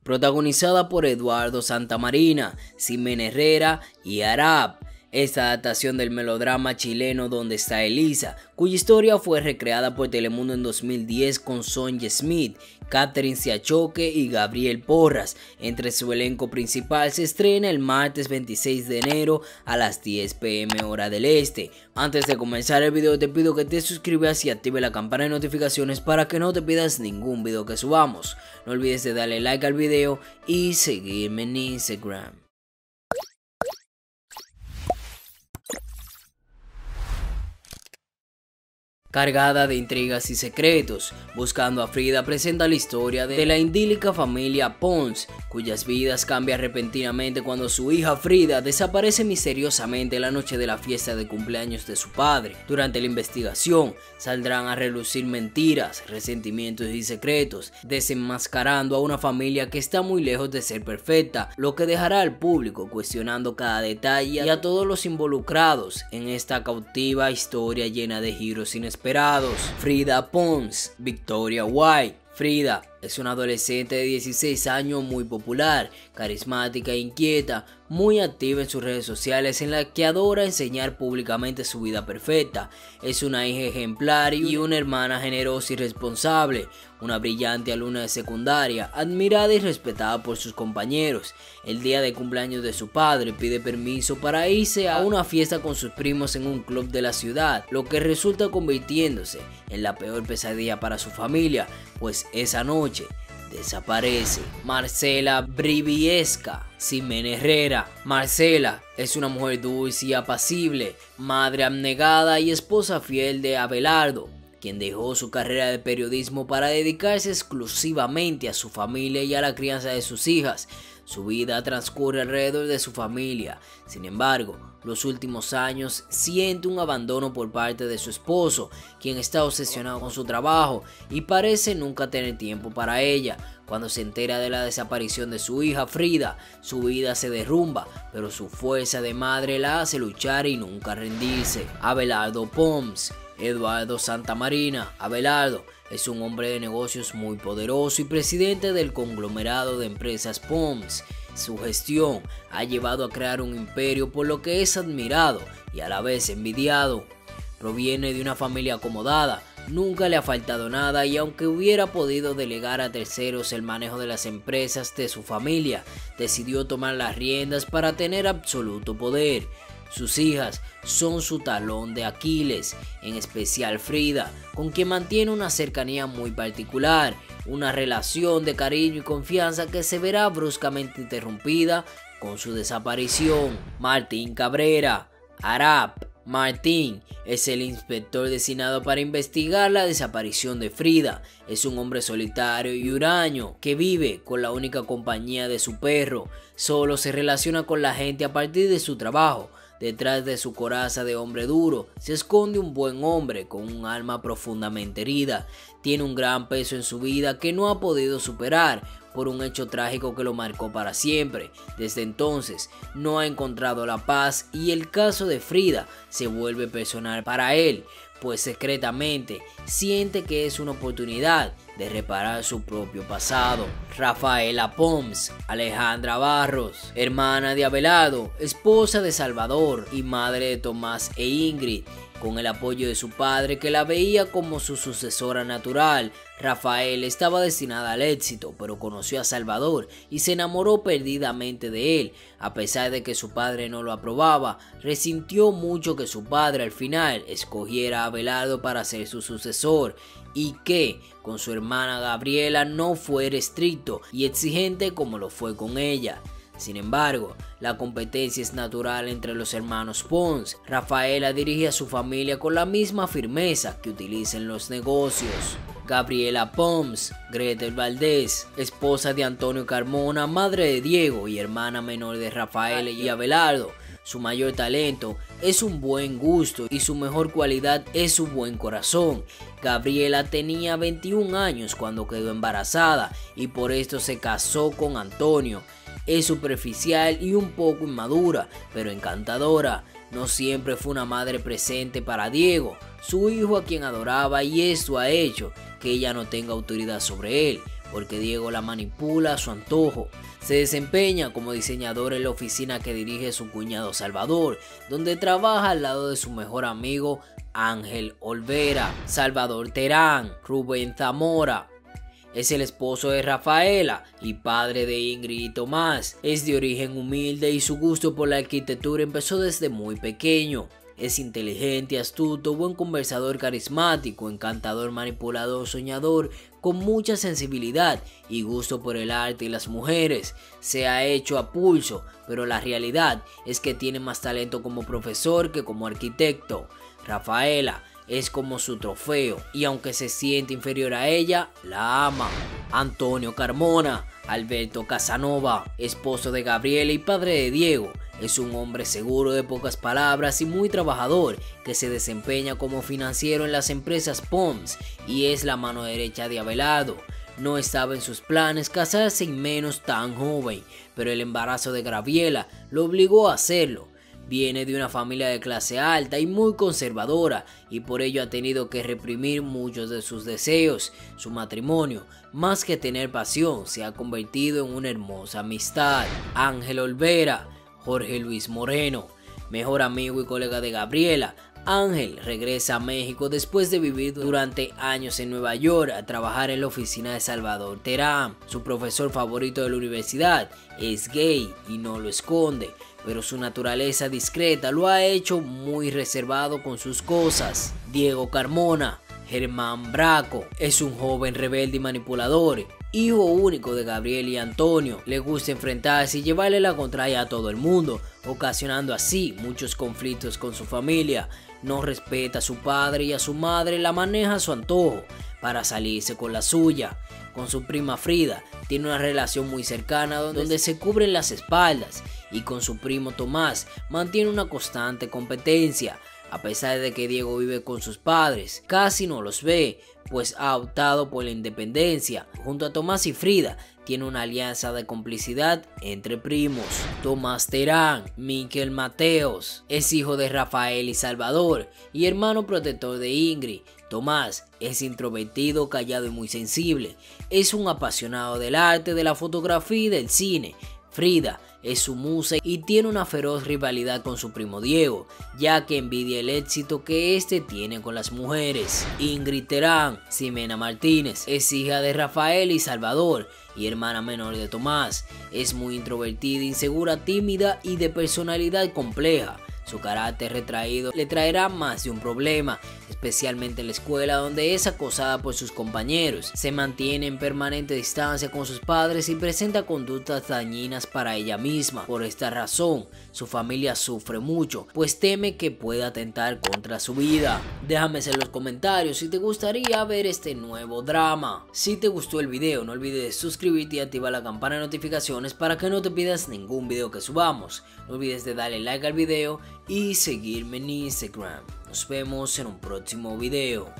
protagonizada por Eduardo Santamarina, Simen Herrera y Arap. Esta adaptación del melodrama chileno Donde está Elisa, cuya historia fue recreada por Telemundo en 2010 con Sonja Smith, Catherine Siachoque y Gabriel Porras. Entre su elenco principal, se estrena el martes 26 de enero a las 10 p.m. hora del este. Antes de comenzar el video te pido que te suscribas y active la campana de notificaciones para que no te pierdas ningún video que subamos. No olvides de darle like al video y seguirme en Instagram. Cargada de intrigas y secretos, Buscando a Frida presenta la historia de la idílica familia Pons, cuyas vidas cambian repentinamente cuando su hija Frida desaparece misteriosamente la noche de la fiesta de cumpleaños de su padre. Durante la investigación saldrán a relucir mentiras, resentimientos y secretos, desenmascarando a una familia que está muy lejos de ser perfecta, lo que dejará al público cuestionando cada detalle y a todos los involucrados en esta cautiva historia llena de giros inesperados. Frida Pons, Victoria White. Frida es una adolescente de 16 años muy popular, carismática e inquieta, muy activa en sus redes sociales, en la que adora enseñar públicamente su vida perfecta. Es una hija ejemplar y una hermana generosa y responsable, una brillante alumna de secundaria, admirada y respetada por sus compañeros. El día de cumpleaños de su padre pide permiso para irse a una fiesta con sus primos en un club de la ciudad, lo que resulta convirtiéndose en la peor pesadilla para su familia, pues esa noche desaparece Marcela Briviesca. Simen Herrera. Marcela es una mujer dulce y apacible, madre abnegada y esposa fiel de Abelardo, quien dejó su carrera de periodismo para dedicarse exclusivamente a su familia y a la crianza de sus hijas. Su vida transcurre alrededor de su familia. Sin embargo, los últimos años siente un abandono por parte de su esposo, quien está obsesionado con su trabajo y parece nunca tener tiempo para ella. Cuando se entera de la desaparición de su hija Frida, su vida se derrumba, pero su fuerza de madre la hace luchar y nunca rendirse. Abelardo Pons. Eduardo Santamarina. Abelardo es un hombre de negocios muy poderoso y presidente del conglomerado de empresas Pons. Su gestión ha llevado a crear un imperio, por lo que es admirado y a la vez envidiado. Proviene de una familia acomodada, nunca le ha faltado nada y aunque hubiera podido delegar a terceros el manejo de las empresas de su familia, decidió tomar las riendas para tener absoluto poder. Sus hijas son su talón de Aquiles, en especial Frida, con quien mantiene una cercanía muy particular, una relación de cariño y confianza que se verá bruscamente interrumpida con su desaparición. Martín Cabrera. Arap. Martín es el inspector designado para investigar la desaparición de Frida. Es un hombre solitario y huraño que vive con la única compañía de su perro. Solo se relaciona con la gente a partir de su trabajo. Detrás de su coraza de hombre duro se esconde un buen hombre con un alma profundamente herida. Tiene un gran peso en su vida que no ha podido superar por un hecho trágico que lo marcó para siempre. Desde entonces no ha encontrado la paz y el caso de Frida se vuelve personal para él, pues secretamente siente que es una oportunidad de reparar su propio pasado. Rafaela Pons. Alejandra Barros. Hermana de Abelardo, esposa de Salvador y madre de Tomás e Ingrid. Con el apoyo de su padre, que la veía como su sucesora natural, Rafael estaba destinada al éxito, pero conoció a Salvador y se enamoró perdidamente de él. A pesar de que su padre no lo aprobaba, resintió mucho que su padre al final escogiera a Abelardo para ser su sucesor y que con su hermana Gabriela no fuera estricto y exigente como lo fue con ella. Sin embargo, la competencia es natural entre los hermanos Pons. Rafaela dirige a su familia con la misma firmeza que utiliza en los negocios. Gabriela Pons. Gretel Valdés, esposa de Antonio Carmona, madre de Diego y hermana menor de Rafaela y Abelardo. Su mayor talento es un buen gusto y su mejor cualidad es su buen corazón. Gabriela tenía 21 años cuando quedó embarazada y por esto se casó con Antonio. Es superficial y un poco inmadura, pero encantadora. No siempre fue una madre presente para Diego, su hijo a quien adoraba, y esto ha hecho que ella no tenga autoridad sobre él. porque Diego la manipula a su antojo. Se desempeña como diseñador en la oficina que dirige su cuñado Salvador, donde trabaja al lado de su mejor amigo Ángel Olvera, Salvador Terán, Rubén Zamora. Es el esposo de Rafaela y padre de Ingrid y Tomás. Es de origen humilde y su gusto por la arquitectura empezó desde muy pequeño. Es inteligente, astuto, buen conversador, carismático, encantador, manipulador, soñador, con mucha sensibilidad y gusto por el arte y las mujeres. Se ha hecho a pulso, pero la realidad es que tiene más talento como profesor que como arquitecto. Rafaela es como su trofeo y aunque se siente inferior a ella, la ama. Antonio Carmona, Alberto Casanova, esposo de Gabriela y padre de Diego, es un hombre seguro, de pocas palabras y muy trabajador, que se desempeña como financiero en las empresas Pons y es la mano derecha de Abelardo. No estaba en sus planes casarse y menos tan joven, pero el embarazo de Gabriela lo obligó a hacerlo. Viene de una familia de clase alta y muy conservadora y por ello ha tenido que reprimir muchos de sus deseos. Su matrimonio, más que tener pasión, se ha convertido en una hermosa amistad. Ángel Olvera, Jorge Luis Moreno, mejor amigo y colega de Gabriela. Ángel regresa a México después de vivir durante años en Nueva York a trabajar en la oficina de Salvador Terán. Su profesor favorito de la universidad es gay y no lo esconde, pero su naturaleza discreta lo ha hecho muy reservado con sus cosas. Diego Carmona, Germán Braco, es un joven rebelde y manipulador, hijo único de Gabriel y Antonio. Le gusta enfrentarse y llevarle la contraria a todo el mundo, ocasionando así muchos conflictos con su familia. No respeta a su padre y a su madre la maneja a su antojo para salirse con la suya. Con su prima Frida tiene una relación muy cercana donde se cubren las espaldas, y con su primo Tomás mantiene una constante competencia. A pesar de que Diego vive con sus padres, casi no los ve, pues ha optado por la independencia. Junto a Tomás y Frida tiene una alianza de complicidad entre primos. Tomás Terán, Miquel Mateos, es hijo de Rafael y Salvador y hermano protector de Ingrid. Tomás es introvertido, callado y muy sensible. Es un apasionado del arte, de la fotografía y del cine. Frida es su musa y tiene una feroz rivalidad con su primo Diego, ya que envidia el éxito que este tiene con las mujeres. Ingrid Terán, Ximena Martínez, es hija de Rafael y Salvador y hermana menor de Tomás. Es muy introvertida, insegura, tímida y de personalidad compleja. Su carácter retraído le traerá más de un problema, especialmente en la escuela, donde es acosada por sus compañeros. Se mantiene en permanente distancia con sus padres y presenta conductas dañinas para ella misma. Por esta razón, su familia sufre mucho, pues teme que pueda atentar contra su vida. Déjame en los comentarios si te gustaría ver este nuevo drama. Si te gustó el video, no olvides suscribirte y activar la campana de notificaciones para que no te pierdas ningún video que subamos. No olvides de darle like al video y seguirme en Instagram. Nos vemos en un próximo video.